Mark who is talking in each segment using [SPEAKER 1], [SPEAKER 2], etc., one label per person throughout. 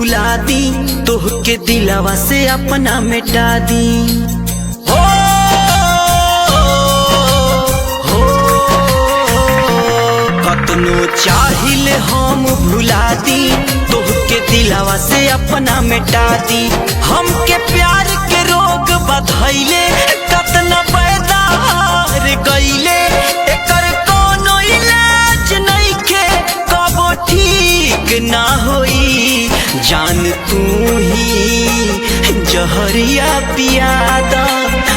[SPEAKER 1] भुला दी, तोहके दिलावा से अपना मिटा दी। हो कतनो चाहिले हम भुला दी, तोहके दिलावा से अपना मिटा दी। हमके प्यार के रोग बधैले, कतना पैदा हार गईले, एकर कोनो इलाज नइखे, कबो ठीक ना होई। जान तू ही जहरिया पियादा,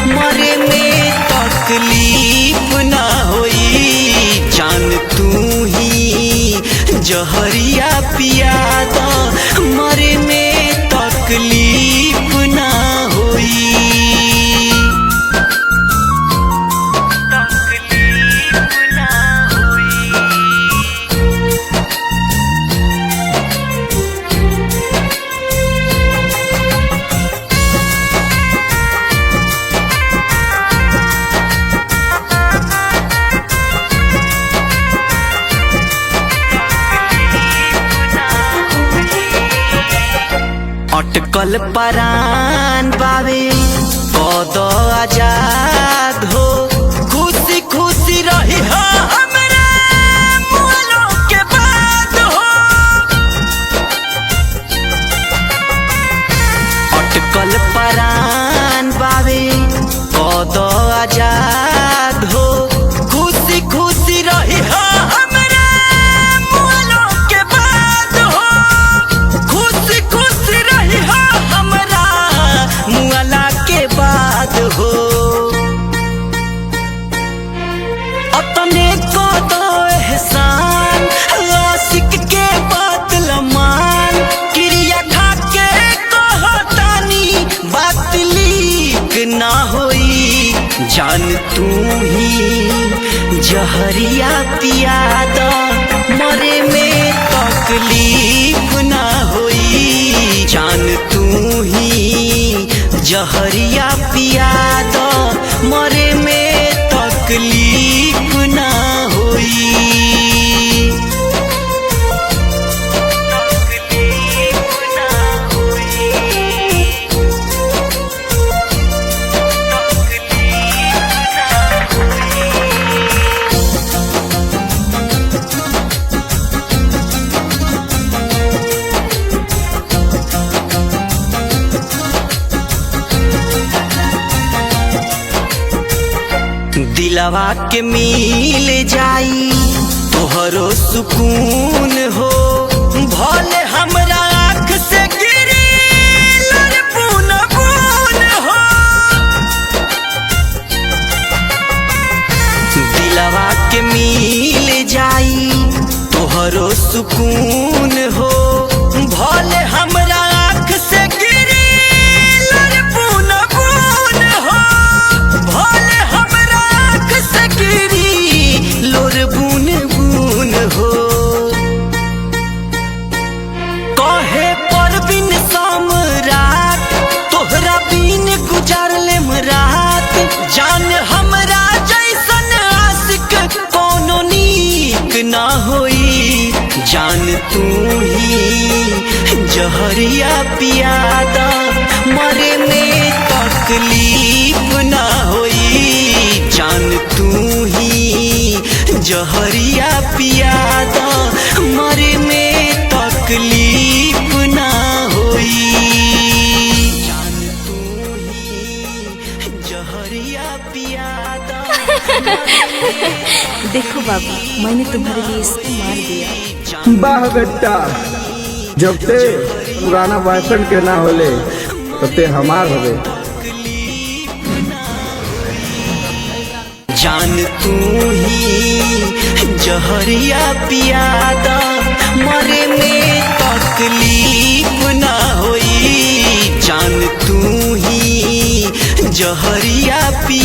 [SPEAKER 1] मरे में तकलीफ ना होई। जान तू ही जहरिया पियादा, मरे में तकलीफ ना होई। अटकल परान बावे कद आजाद हो, खुशी खुशी रही हो हमरा मुआलों के बाद हो। अटकल परान बावे कद आजाद हो, खुशी खुशी रही हो हमरा मुआलों के बाद हो। खुशी खुशी रही हो हमरा मुआला के बाद हो। अपने को दो एहसान, आशिक के बात लमान, क्रिया खा के कहतानी बात लीक ना होई। जान तू ही जहरिया पियादा, मरे में तकलीफ ना होई। जान तू ही जहरिया पियादा, मरे में तकलीफ ना होई। दिलवा के मिल जाई तोहरो सुकून हो, भले हमरा आँख से गिरी लर बून बून हो। दिलवा के मिल जाई तोहरो सुकून हो, भले हमरा आँख से गिरी लर बून बून हो। भले हमरा आँख से गिरी लोर बून बून हो। कहे परवीन सम्राट, तोहरा बिन गुजार लेम रात। जान हमरा जैसन आशिक कोनो नीक ना होई। जान तू ही जहरिया पियादा, मरे में तकलीफ ना होई। जान तू ही जहरिया पियादा, मरे में तकलीफ ना होई। जान तू ही जहरिया पियादा।
[SPEAKER 2] देखो बाबा, मैंने तुम्हारे लिए इसको मार दिया।
[SPEAKER 3] वाह बेटा, जब ते पुराना बॉयफ्रेंड के ना होले तब ते हमार होले।
[SPEAKER 1] जान तू ही जहरिया पियादा, मरे में तकलीफ ना होई। जान तू ही जहरिया पियादा।